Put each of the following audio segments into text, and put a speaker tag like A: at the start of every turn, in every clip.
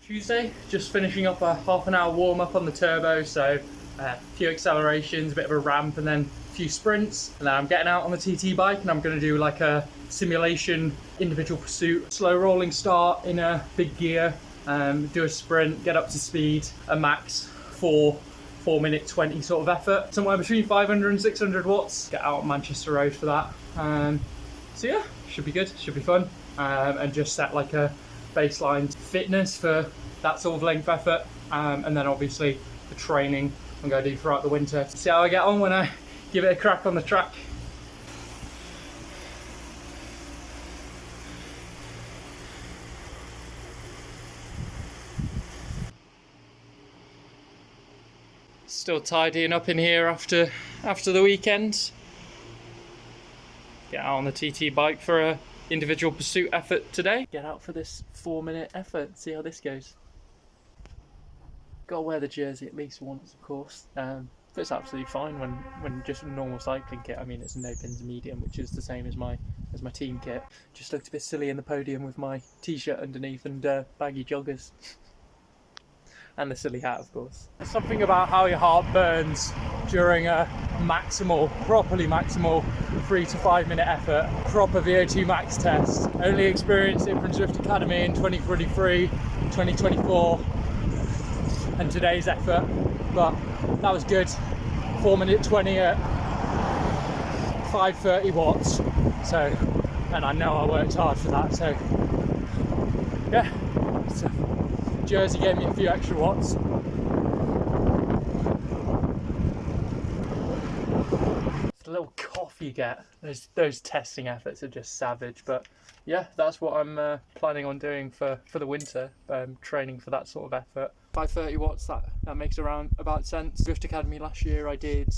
A: Tuesday, just finishing up a half an hour warm up on the turbo, so a few accelerations, a bit of a ramp, and then a few sprints. And then I'm getting out on the TT bike and I'm going to do like a simulation individual pursuit, slow rolling start in a big gear, do a sprint, get up to speed, a max 4-minute 20 sort of effort, somewhere between 500 and 600 watts. Get out on Manchester Road for that. So yeah, should be good, should be fun, and just set like a baseline fitness for that sort of length effort, and then obviously the training I'm going to do throughout the winter to see how I get on when I give it a crack on the track. Still tidying up in here after the weekend. Get out on the TT bike for a individual pursuit effort today. Get out for this 4-minute effort, see how this goes. Gotta wear the jersey at least once, of course. But it's absolutely fine when just a normal cycling kit. I mean, it's a no pins medium, which is the same as my team kit. Just looked a bit silly in the podium with my t-shirt underneath and baggy joggers. And the silly hat, of course. There's something about how your heart burns during a properly maximal 3 to 5 minute effort, proper VO2 max test. Only experienced it from Zwift Academy in 2023, 2024, and today's effort. But that was good. 4-minute 20 at 530 watts. So, and I know I worked hard for that. So, yeah. So, jersey gave me a few extra watts. It's a little cough you get. Those testing efforts are just savage. But yeah, that's what I'm planning on doing for the winter. Training for that sort of effort. 530 watts. That makes about sense. Zwift Academy last year I did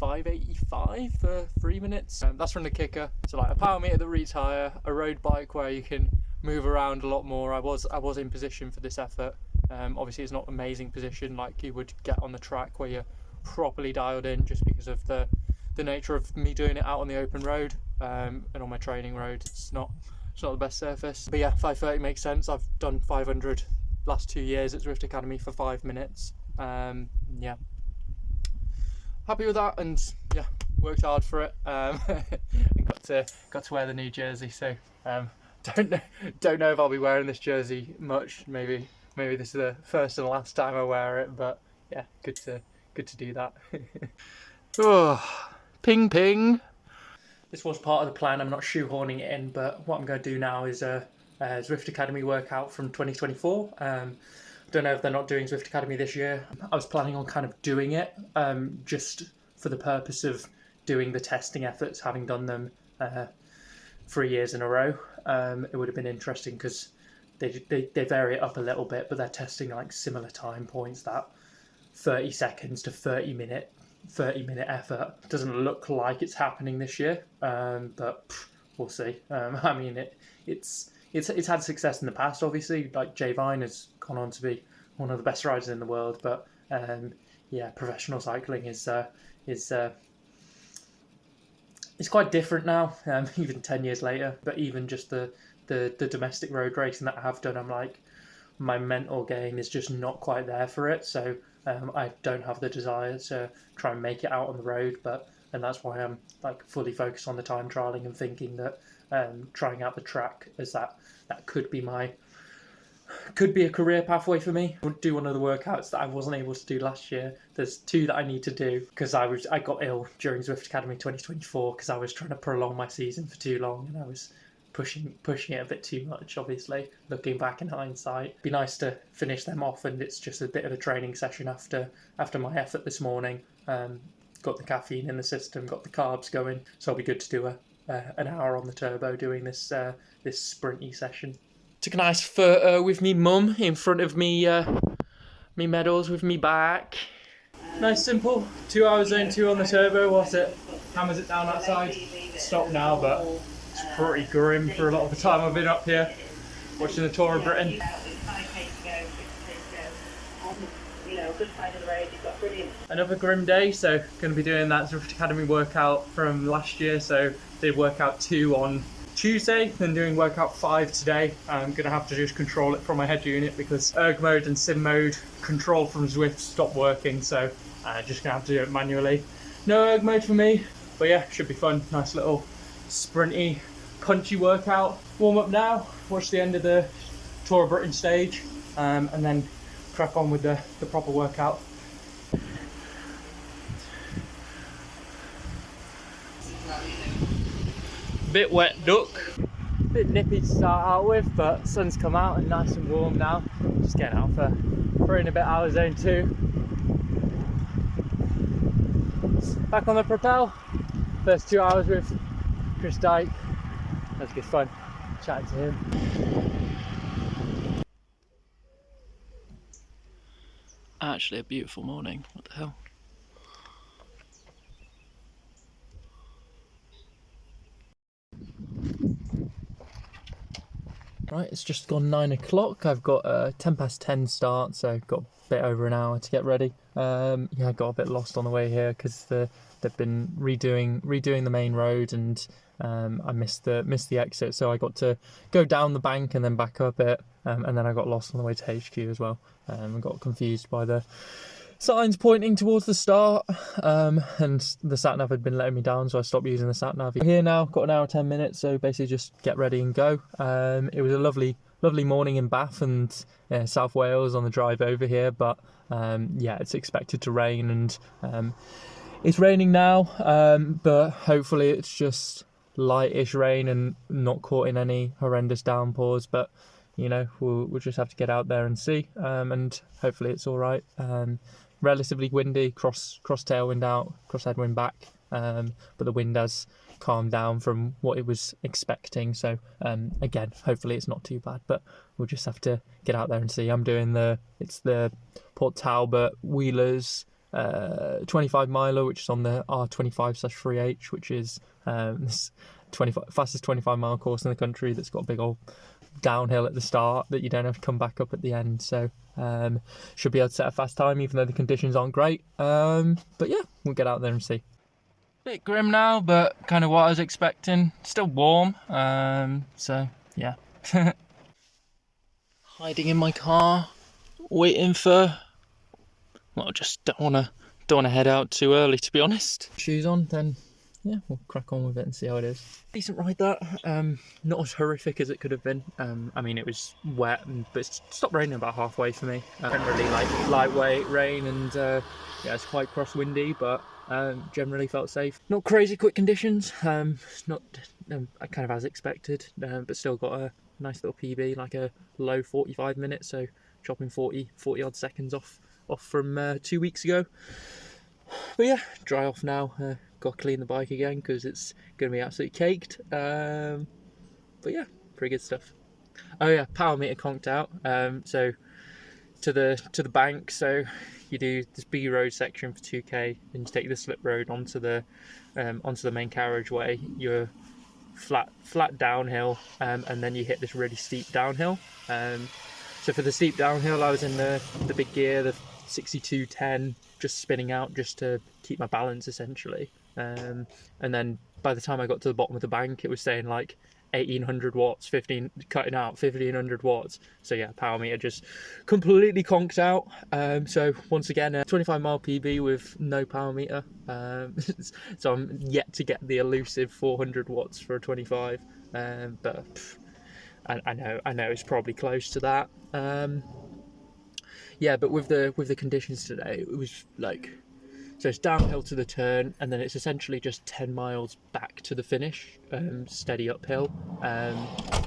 A: 585 for 3 minutes. That's from the kicker. So like a power meter that reads higher, a road bike where you can move around a lot more. I was in position for this effort. Obviously it's not amazing position like you would get on the track where you're properly dialed in, just because of the nature of me doing it out on the open road, and on my training road it's not the best surface. But yeah, 530 makes sense. I've done 500 last 2 years at Zwift Academy for 5 minutes. Yeah, happy with that, and yeah, worked hard for it, and got to wear the new jersey. So don't know if I'll be wearing this jersey much. Maybe this is the first and last time I wear it, but yeah, good to do that. Oh, ping ping. This was part of the plan. I'm not shoehorning it in, but what I'm going to do now is a Zwift Academy workout from 2024. Don't know if they're not doing Zwift Academy this year. I was planning on kind of doing it just for the purpose of doing the testing efforts, having done them 3 years in a row. It would have been interesting because they vary it up a little bit, but they're testing like similar time points. That 30 seconds to 30 minute effort doesn't look like it's happening this year, but we'll see. I mean, it's had success in the past, obviously. Like Jay Vine has gone on to be one of the best riders in the world, but yeah, professional cycling is it's quite different now, even 10 years later. But even just the domestic road racing that I have done, I'm like, my mental game is just not quite there for it. So I don't have the desire to try and make it out on the road. And that's why I'm like fully focused on the time trialing and thinking that trying out the track as that could be a career pathway for me. I would do one of the workouts that I wasn't able to do last year. There's 2 that I need to do because I got ill during Zwift Academy 2024 because I was trying to prolong my season for too long, and I was pushing it a bit too much, obviously, looking back in hindsight. Be nice to finish them off, and it's just a bit of a training session after my effort this morning. Got the caffeine in the system, got the carbs going, so it'll be good to do an hour on the turbo doing this sprinty session. Took a nice photo with me mum in front of me medals with me back. Nice simple 2 hours zone 2 on the turbo. What's it? Hammers it down outside. Stop now, but it's pretty grim for a lot of the time I've been up here watching the Tour of Britain. Another grim day, so going to be doing that Zwift Academy workout from last year. So did workout 2 on Tuesday, then doing workout 5 today. I'm going to have to just control it from my head unit because erg mode and sim mode control from Zwift stopped working, so just going to have to do it manually. No erg mode for me, but yeah, should be fun. Nice little sprinty, punchy workout. Warm up now, watch the end of the Tour of Britain stage, and then crack on with the proper workout. Bit wet duck. Bit nippy to start out with, but sun's come out and nice and warm now. Just getting out for 3.5 hours zone 2. Back on the Propel. First 2 hours with Chris Dyke. That's good fun, chatting to him. Actually a beautiful morning, what the hell. Right, it's just gone 9 o'clock. I've got a 10:10 start, so I've got a bit over an hour to get ready. Yeah, I got a bit lost on the way here because they've been redoing the main road, and I missed the exit, so I got to go down the bank and then back up it, and then I got lost on the way to HQ as well. I got confused by the signs pointing towards the start, and the sat nav had been letting me down, so I stopped using the sat nav. Here now, got an hour 10 minutes, so basically just get ready and go. It was a lovely morning in Bath and South Wales on the drive over here, but yeah, it's expected to rain, and it's raining now, but hopefully it's just lightish rain and not caught in any horrendous downpours. But you know, we'll just have to get out there and see, and hopefully it's all right. Relatively windy, cross tailwind out, cross headwind back, but the wind has calmed down from what it was expecting, so again, hopefully it's not too bad, but we'll just have to get out there and see. I'm doing the Port Talbot Wheelers 25 miler, which is on the R25/3H, which is this fastest 25 mile course in the country that's got a big old downhill at the start that you don't have to come back up at the end, so should be able to set a fast time even though the conditions aren't great, but yeah, we'll get out there and see. Bit grim now, but kind of what I was expecting. Still warm, so yeah. Hiding in my car, waiting for, well, just don't want to head out too early, to be honest. Shoes on, then yeah, we'll crack on with it and see how it is. Decent ride that, not as horrific as it could have been. I mean, it was wet, but it stopped raining about halfway for me. Generally like lightweight rain, and yeah, it's quite crosswindy, but generally felt safe. Not crazy quick conditions, not kind of as expected, but still got a nice little PB, like a low 45 minutes, so chopping 40 odd seconds off from 2 weeks ago. But yeah, dry off now. Got to clean the bike again because it's going to be absolutely caked. But yeah, pretty good stuff. Oh yeah, power meter conked out. So to the bank. So you do this B road section for 2k, then you take the slip road onto the main carriageway. You're flat downhill, and then you hit this really steep downhill. So for the steep downhill, I was in the big gear, the 6210, just spinning out just to keep my balance essentially. And then by the time I got to the bottom of the bank, it was saying like 1800 watts, cutting out 1500 watts. So yeah, power meter just completely conked out. So once again, a 25 mile PB with no power meter. So I'm yet to get the elusive 400 watts for a 25. But I know it's probably close to that. Yeah, but with the conditions today, it was like, so it's downhill to the turn, and then it's essentially just 10 miles back to the finish, steady uphill,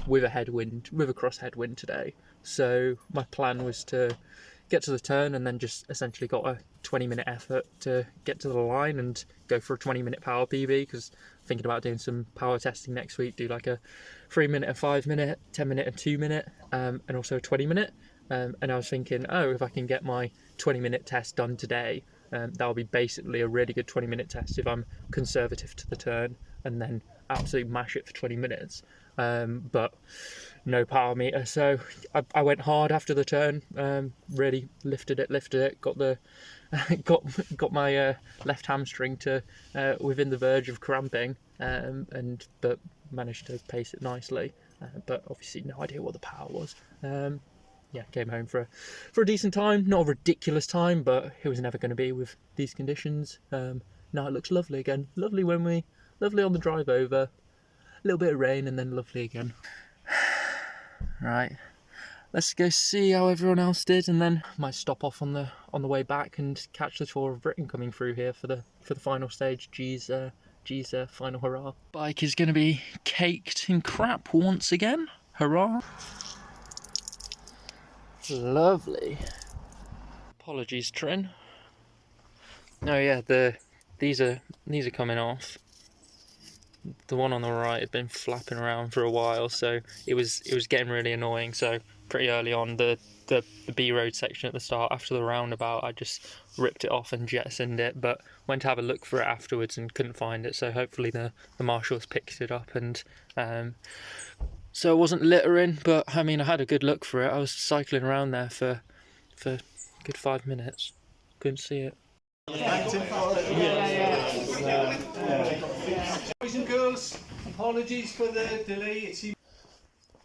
A: with a cross headwind today. So my plan was to get to the turn and then just essentially got a 20-minute effort to get to the line and go for a 20-minute power PB, because I'm thinking about doing some power testing next week, do like a 3-minute, a 5-minute, 10-minute, a 2-minute, and also a 20-minute. And I was thinking, oh, if I can get my 20-minute test done today, that'll be basically a really good 20-minute test if I'm conservative to the turn, and then absolutely mash it for 20 minutes. But no power meter, so I went hard after the turn, really lifted it, got the got my left hamstring to within the verge of cramping, but managed to pace it nicely, but obviously no idea what the power was. Yeah, came home for a decent time, not a ridiculous time, but it was never going to be with these conditions. Now it looks lovely again, lovely on the drive over, a little bit of rain and then lovely again. Right, let's go see how everyone else did, and then might stop off on the way back and catch the Tour of Britain coming through here for the final stage. G's final hurrah. Bike is going to be caked in crap once again. Hurrah! Lovely. Apologies, Trin. Oh yeah, these are coming off. The one on the right had been flapping around for a while, so it was getting really annoying. So pretty early on, the B road section at the start after the roundabout, I just ripped it off and jettisoned it, but went to have a look for it afterwards and couldn't find it. So hopefully the marshals picked it up, and so it wasn't littering. But I mean, I had a good look for it. I was cycling around there for a good 5 minutes. Couldn't see it.
B: Boys and girls, apologies for the delay.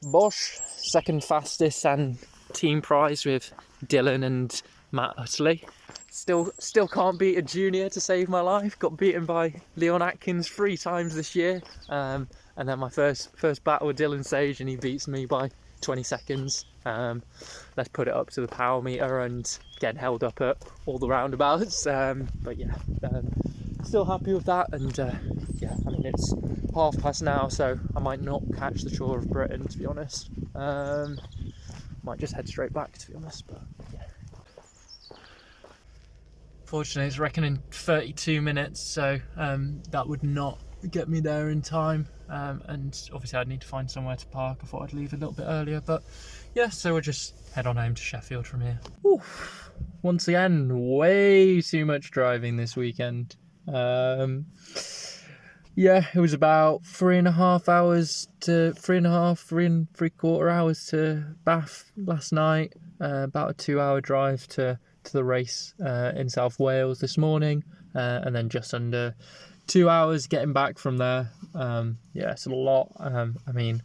A: Bosch, second fastest and team prize with Dylan and Matt Utley. Still can't beat a junior to save my life. Got beaten by Leon Atkins 3 times this year. And then my first battle with Dylan Sage, and he beats me by 20 seconds. Let's put it up to the power meter and getting held up at all the roundabouts. But yeah, still happy with that. And yeah, I mean, it's 5:30 now, so I might not catch the Tour of Britain, to be honest. Might just head straight back, to be honest. But yeah. Fortunately, it's reckoning 32 minutes, so that would not get me there in time. And obviously I'd need to find somewhere to park. I thought I'd leave a little bit earlier, but yeah, so we'll just head on home to Sheffield from here. Oof. Once again, way too much driving this weekend. Yeah, it was about 3.5 hours to 3.75 hours to Bath last night. About a 2-hour drive to the race in South Wales this morning, and then just under 2 hours getting back from there. Yeah, it's a lot. I mean,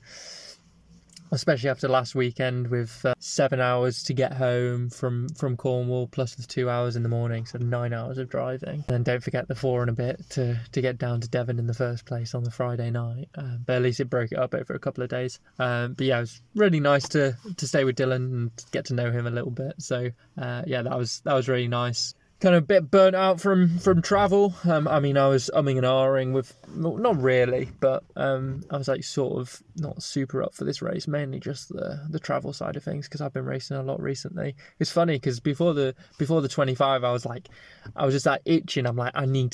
A: especially after last weekend with 7 hours to get home from Cornwall, plus the 2 hours in the morning, so 9 hours of driving. And don't forget the 4 and a bit to get down to Devon in the first place on the Friday night. But at least it broke it up over a couple of days. But yeah, it was really nice to stay with Dylan and get to know him a little bit. So yeah, that was really nice. Kind of a bit burnt out from travel. I mean, I was umming and ahhing with, well, not really, but I was like sort of not super up for this race, mainly just the travel side of things, because I've been racing a lot recently. It's funny because before the 25, I was just like itching. I'm like, I need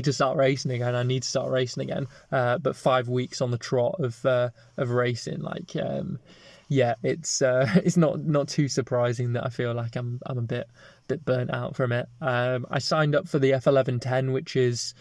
A: to start racing again. But 5 weeks on the trot of racing, like yeah, it's not too surprising that I feel like I'm a bit burnt out from it. I signed up for the F1110, which is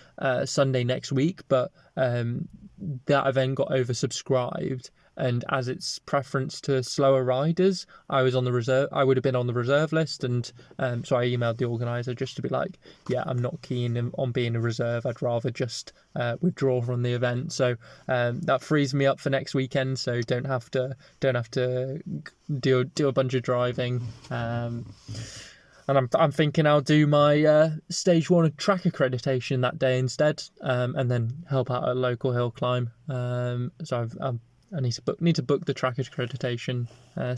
A: Sunday next week, but that event got oversubscribed, and as it's preference to slower riders, I would have been on the reserve list, and so I emailed the organizer just to be like, yeah, I'm not keen on being a reserve. I'd rather just withdraw from the event. So that frees me up for next weekend, so don't have to do a bunch of driving. And I'm thinking I'll do my stage 1 track accreditation that day instead, and then help out at a local hill climb. So I need to book the track accreditation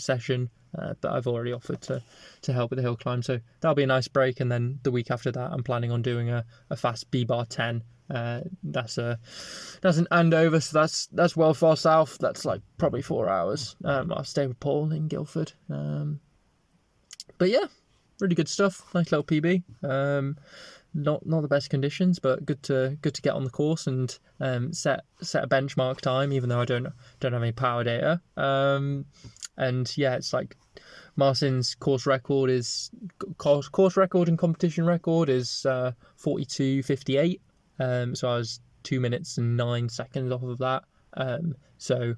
A: session, but I've already offered to help with the hill climb. So that'll be a nice break. And then the week after that, I'm planning on doing a fast B-bar 10. That's an Andover, so that's well far south. That's like probably 4 hours. I'll stay with Paul in Guildford. But yeah, really good stuff. Nice little PB. Not the best conditions, but good to get on the course and set a benchmark time, even though I don't have any power data. And yeah, it's like Marcin's course record and competition record is 42:58. So I was 2 minutes and 9 seconds off of that. So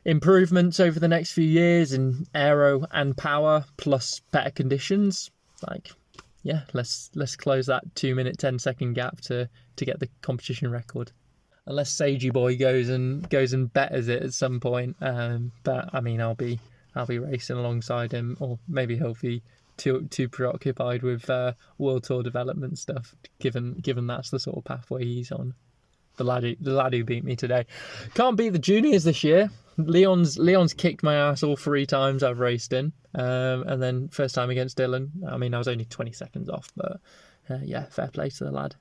A: improvements over the next few years in aero and power, plus better conditions. Like, yeah, let's close that 2 minute 10 second gap to get the competition record. unless Sagey Boy goes and betters it at some point. But I mean, I'll be racing alongside him, or maybe he'll be too preoccupied with World Tour development stuff, given that's the sort of pathway he's on. The lad who beat me today can't beat the juniors this year. Leon's kicked my ass all 3 times I've raced in, and then first time against Dylan. I mean, I was only 20 seconds off, but yeah, fair play to the lad.